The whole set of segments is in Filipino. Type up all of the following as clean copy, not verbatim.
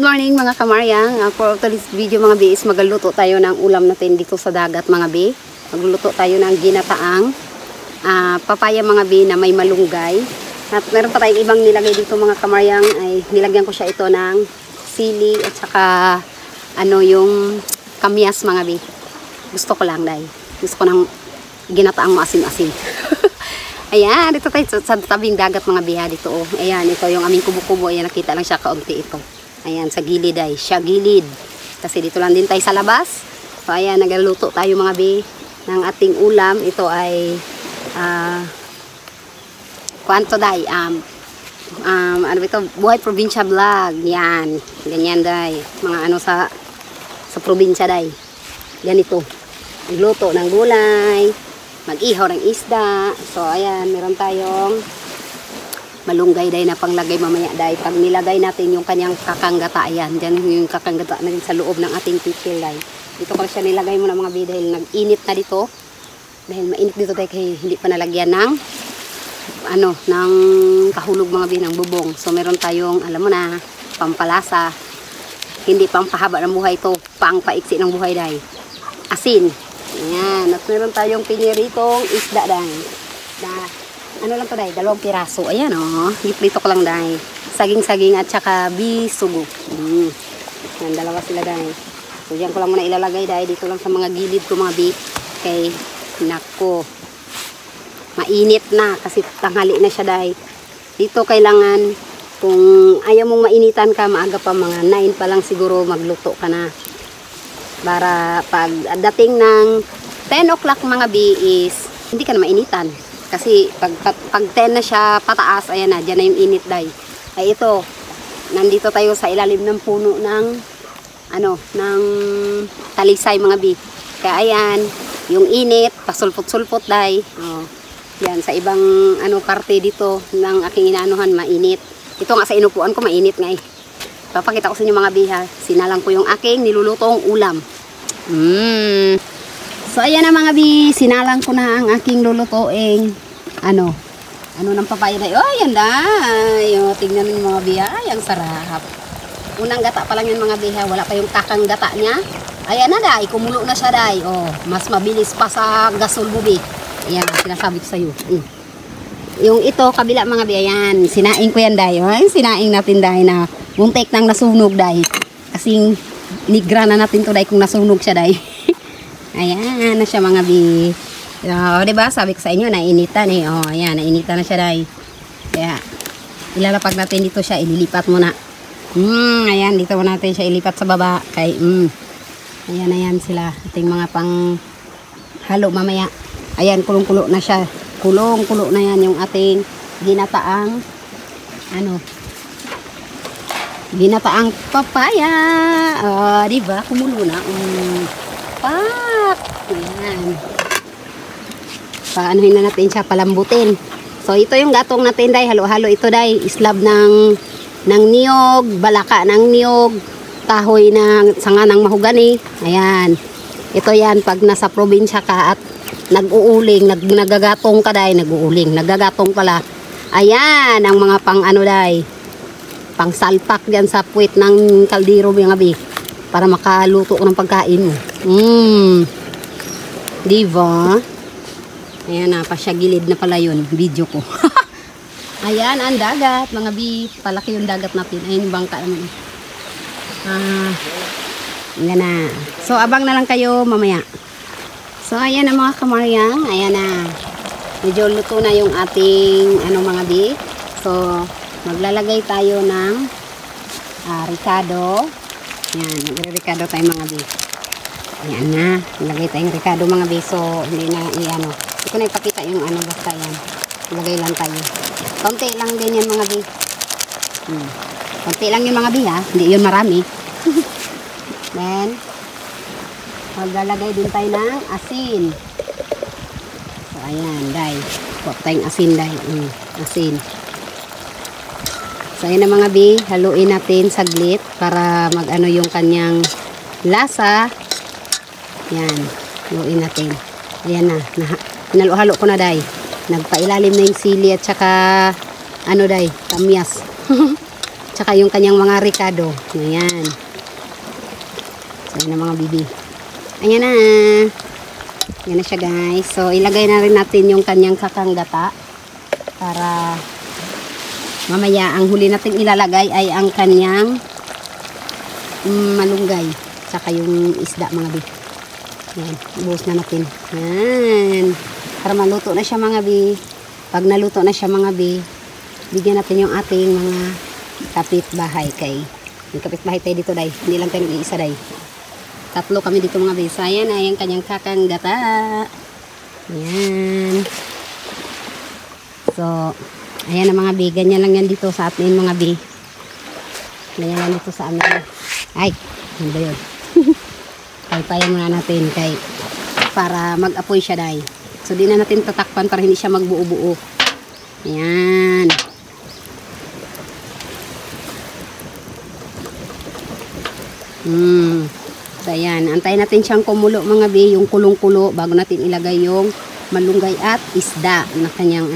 morning mga kamaryang. For today's video mga bi is magluto tayo ng ulam natin dito sa dagat mga bi. Magluluto tayo ng ginataang papaya mga bi na may malunggay. At meron pa tayong ibang nilagay dito mga kamaryang. Ay nilagyan ko siya ito ng sili at saka yung kamyas mga bi. Gusto ko lang dahil. Gusto ko ng ginataang maasim-asim. Ayan, dito tayo sa tabing dagat mga biha dito. Oh. Ayan, ito yung aming kubo-kubo. Ayan, nakita lang siya kaunti ito. Ayan, sa gilid ay. Siya gilid. Kasi dito lang din tayo sa labas. So, ayan, nagluto tayo mga bi ng ating ulam. Ito ay kwanto day. Ano ito? Buhay Probinsya Vlog. Yan. Ganyan day. Mga sa probinsya day. Ganito. Nagluto ng gulay. Mag-ihaw ng isda. So, ayan, meron tayong malunggay day na panglagay mamaya day. Pag nilagay natin yung kanyang kakanggata, ayan, dyan yung kakanggata natin sa loob ng ating pickle day. Dito ko siya nilagay muna mga bi dahil nag-init na dito. Dahil mainit dito tayo kaya hindi pa nalagyan ng ng kahulog mga bi ng bubong. So, meron tayong, alam mo na, pampalasa. Hindi pampahaba ng buhay ito, pangpaiksi ng buhay day. Asin. Ayan, at meron tayong piniritong isda dahil. Ano lang to dahil? 2 piraso. Ayan o, iprito ko lang dahil. Saging-saging at saka bisugo. Ayan, 2 sila dahil. So, dyan ko lang muna ilalagay dahil dito lang sa mga gilid ko mga bi. Kay, nako. Mainit na kasi tanghali na siya dahil. Dito kailangan, kung ayaw mong mainitan ka, maaga pa mga 9 pa lang siguro magluto ka na. Para pag dating ng 10 o'clock mga bi is hindi ka na mainitan. Kasi pag 10 na siya pataas, ayan na, dyan na yung init day. Ay ito, nandito tayo sa ilalim ng puno ng ng talisay mga bi. Kaya ayan, yung init, pasulpot-sulpot day. Oh, yan, sa ibang parte dito ng aking inaanuhan, mainit. Ito nga sa inupuan ko, mainit nga eh. Papakita ko sa inyo mga biha. Sinalang ko yung aking nilulutong ulam. So ayan na mga bi, sinalang ko na ang aking lulutuing ng papaya na. Oh, ayan day. Oh, tingnan niyo mga biha, ang sarap. Unang gata pa lang yan mga biha, wala pa yung kakang gata niya. Ayan na day, kumulo na siya day. Oh, mas mabilis pa sa gasol bubi. Ayan, sinasabi ko sa iyo. Yung ito, kabila mga bi, ayan, sinaing ko yan day. Oh, sinaing natin day na muntik nang nasunog day. Kasing nigra na natin to day kung nasunog siya day. Ayan na siya mga bi. Diba? Sabi ko sa inyo, nainitan eh. Oh, ayan, nainitan na siya day. Kaya, ilalapag natin dito siya, ililipat muna. Ayan, dito natin siya ilipat sa baba. Kay, ayan, ayan sila. Ating mga pang halo mamaya. Ayan, kulong-kulo na siya. Kulong-kulo na yan yung ating ginataang ginataang papaya. Diba? Kumulo na. Pak! Ayan. Paanohin na natin siya, palambutin. So, ito yung gatong natin, day. Halo-halo ito, day. Islab ng niyog, balaka ng niyog, kahoy ng sanga ng mahogani. Ayan. Ito yan, pag nasa probinsya ka at nag-uuling, nagagatong ka, day. Nag-uuling, nagagatong pala. Ayan, ang mga pang day. Pang salpak yan sa puwit ng kaldero mga bi para makaluto ng pagkain mo. Diba? Ayan na, pasyagilid na pala yun video ko. Ayan ang dagat mga bi, palaki yung dagat natin. Ayan yung bangka naman. Ayan na. So abang na lang kayo mamaya. So ayan na mga kamaryang. Ayan na, medyo luto na yung ating mga bi. So maglalagay tayo ng ricado. Yan, magre-ricado tayo mga bi. Ayan na, nilagay tayong ricado mga bi. So, hindi na hindi ko na ipakita yung basta yan. Ilagay lang tayo. Konti lang din yan mga bi. Konti lang yung mga bi ha. Hindi yun marami. Then, maglalagay din tayo ng asin. So, ayan, day. Huwag tayong asin, day. Asin. So, ayan na mga bi, haluin natin saglit para yung kanyang lasa. Yan, haluin natin. Ayan na, hinalo-halo ko na day. Nagpailalim na yung sili at saka day, kamyas. Tsaka yung kanyang mga ricado. Ayan. So, yun ang mga bibi. Ayan na. Ayan na siya guys. So, ilagay na rin natin yung kanyang kakanggata. Para mamaya, ang huli natin ilalagay ay ang kanyang malunggay. Tsaka yung isda mga bi. Ayan. Ibuhos na natin. Ayan. Para maluto na siya mga bi. Pag naluto na siya mga bi, bigyan natin yung ating mga kapitbahay kay. Yung kapitbahay tayo dito day. Hindi lang tayo nag-iisa day. 3 kami dito mga bi. So, ayan na yung kanyang kakanggata. Ayan. So, ayan na mga bi. Ganyan lang yan dito sa atin mga bi. Ganyan lang dito sa amin. Ay, ano ba yun? Pagpayan muna natin kay para mag-apoy siya day. So, di na natin tatakpan para hindi siya magbuo-buo. Ayan. So, ayan. Antayin natin siyang kumulo mga bi. Yung kulong-kulo bago natin ilagay yung malunggay at isda na kanyang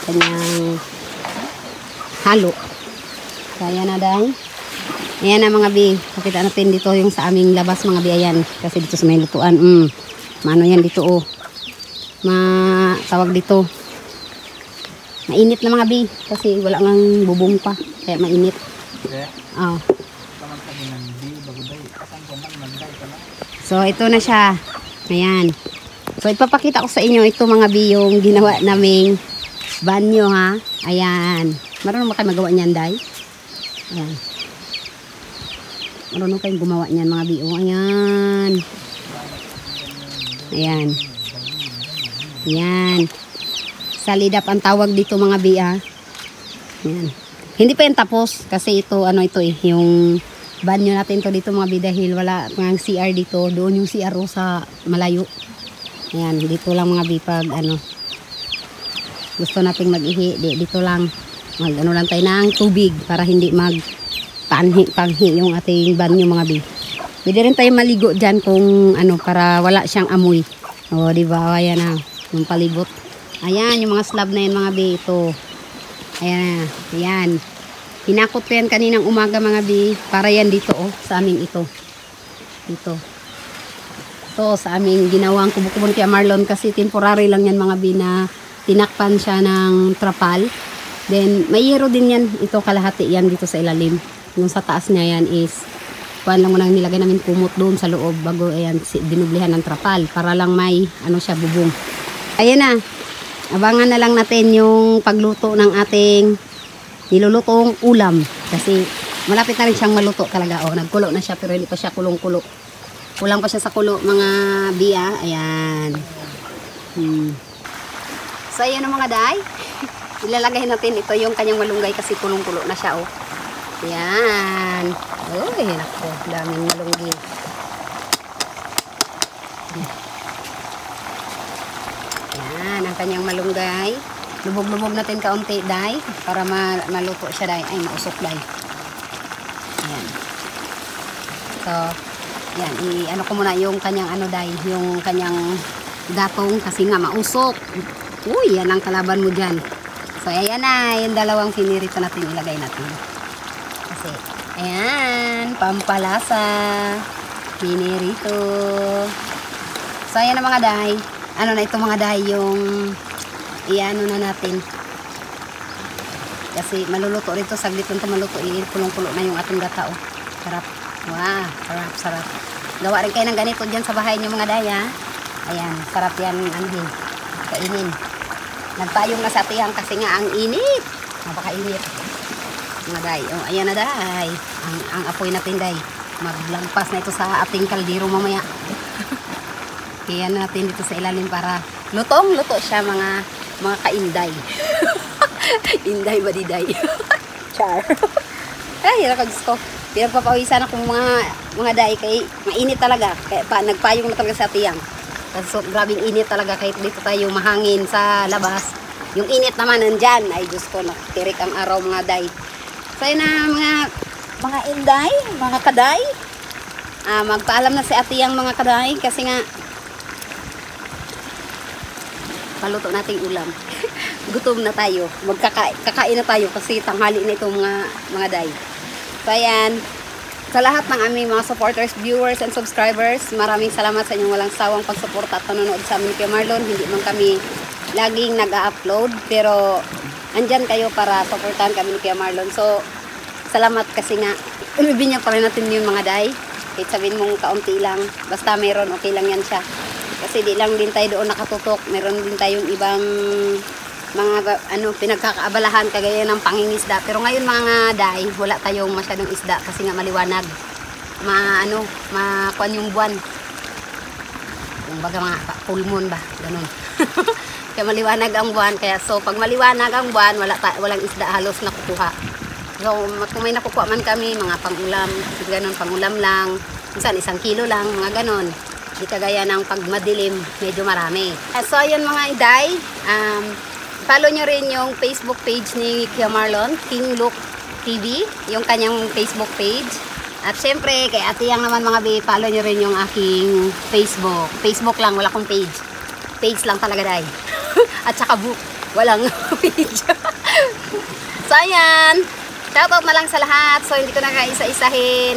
kanyang halo. So, ayan na day. Ayan na mga bi. Pakita natin dito yung sa aming labas mga bi. Ayan. Kasi dito sa may lutuan. Mano yan dito oh. Tawag dito. Mainit na mga bi. Kasi wala ngang bubong pa. Kaya mainit. Oh. So ito na siya. Ayan. So ipapakita ko sa inyo ito mga bi yung ginawa naming banyo ha. Ayan. Marunong ba kayo magawa niyan day? Ayan. Marunong kayong gumawa niyan mga bi. Oh, ayan. Ayan. Ayan. Salidap ang tawag dito mga bi ah. Ayan. Hindi pa yan tapos kasi ito ito yung banyo natin to dito mga bi dahil wala mga CR dito. Doon yung CR sa malayo. Ayan, dito lang mga bi pag gusto nating mag-ihi, dito lang lang tayo ng tubig para hindi panghi yung ating banyo mga bi. Pwede rin tayo maligo dyan kung para wala siyang amoy. O, diba? Ayan na. Yung palibot. Ayan, yung mga slab na yan mga bi. Ito. Ayan na. Ayan. Hinakot ko yan kaninang umaga mga bi. Para yan dito sa aming ito. Dito. Ito sa aming ginawang kubo-kubon kaya Marlon kasi temporary lang yan mga bi na tinakpan siya ng trapal. Then, may yero din yan. Ito kalahati yan dito sa ilalim. Yung sa taas niya yan is kuan lang mo nang nilagay namin kumot doon sa loob bago ayan dinublihan ng trapal para lang may siya bubong. Ayan na. Abangan na lang natin yung pagluto ng ating nilulutong ulam kasi malapit na rin siyang maluto talaga. Nagkulo na siya pero hindi pa siya kulong-kulo. Kulang pa siya sa kulo mga biya. Ayan. So ayan mga day. Ilalagay natin ito yung kanyang malunggay kasi kulong-kulo na siya Ayan. Uy, nako, daming malunggay. Ayan, ang kanyang malunggay. Lubog-lubog natin kaunti, day, para maluto siya, day. Ay, mausok, day. Ayan. So, ayan, i-ano ko muna yung kanyang day, yung kanyang gatong kasi nga mausok. Uy, yan ang kalaban mo dyan. So, ayan na, yung dalawang finirito natin ilagay natin. Kasi, ayan, pampalasa, pinirito. So, ayan na mga day. Ano na ito mga day, yung iano na natin. Kasi maluluto rito, saglit lang ito maluto. Kulong-kulo na yung ating gata. Sarap. Wow, sarap, sarap. Gawa rin kayo ng ganito dyan sa bahay niyo mga day, ha? Ayan, sarap yan, kainin. Nagpayong na sa tiyang kasi nga ang init. Napakainit. Mga day. Ayan na day. Ang apoy natin day. Maglagpas na ito sa ating kaldero mamaya. Kaya natin dito sa ilalim para luto siya mga kainday. Inday ba diday? Char. Ay, gusto. Pinagpapawisan ako mga day kay mainit talaga. Kaya nagpayong na talaga sa tiyang. So, grabing init talaga kahit dito tayo mahangin sa labas. Yung init naman nandyan. Ay, Diyos ko, nakatirik ang araw mga day. So, yun na mga inday, mga kaday. Magpaalam na si ate yung mga kaday kasi nga paluto nating ulam. Gutom na tayo. Kakain na tayo kasi tanghali na itong mga day. So, ayan. Sa lahat ng aming mga supporters, viewers, and subscribers, maraming salamat sa inyong walang sawang pagsuporta at panonood sa amin ni Kuya Marlon. Hindi man kami laging nag-upload, pero andyan kayo para supportahan kami ni Kuya Marlon. So, salamat kasi nga, umibigyan pa rin natin yung mga day. Kahit sabihin mong kaunti lang, basta meron, okay lang yan siya. Kasi di lang din tayo doon nakatutok, meron din tayong ibang mga pinagkakaabalahan kagaya ng pangingisda. Pero ngayon mga day, wala tayong masyadong isda kasi nga maliwanag. Makuan yung buwan. Yung baga mga full moon ba, ganun. Kaya maliwanag ang buwan, kaya so pag maliwanag ang buwan, walang isda halos nakukuha. So kung may nakukuha man kami, mga pangulam, ganun, pangulam lang, minsan 1 kilo lang, mga ganun. Di kagaya ng pag madilim, medyo marami. So ayun mga iday, follow nyo rin yung Facebook page ni Kuya Marlon, King Look TV, yung kanyang Facebook page. At syempre, kay Ate Yang naman mga babe, follow nyo rin yung aking Facebook. Facebook lang, wala akong page. Page lang talaga dahil. At saka book, walang page. So ayan, shoutout na lang sa lahat. So hindi ko na kaisa-isahin.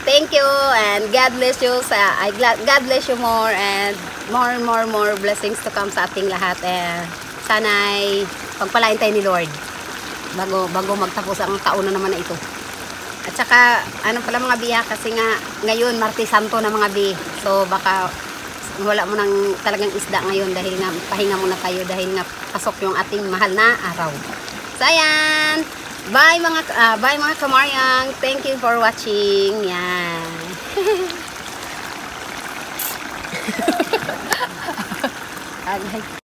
Thank you and God bless you. God bless you more and more blessings to come sa ating lahat. Sana'y pagpalain tayo ni Lord bago magtapos ang taon na naman na ito. At saka ano pala mga biya, kasi nga ngayon Martes Santo na mga bi. So baka wala mo nang talagang isda ngayon dahil nga pahinga muna tayo dahil nga pasok yung ating mahal na araw. So ayan. Bye mga Kamaryang. Thank you for watching. Yan. Agay.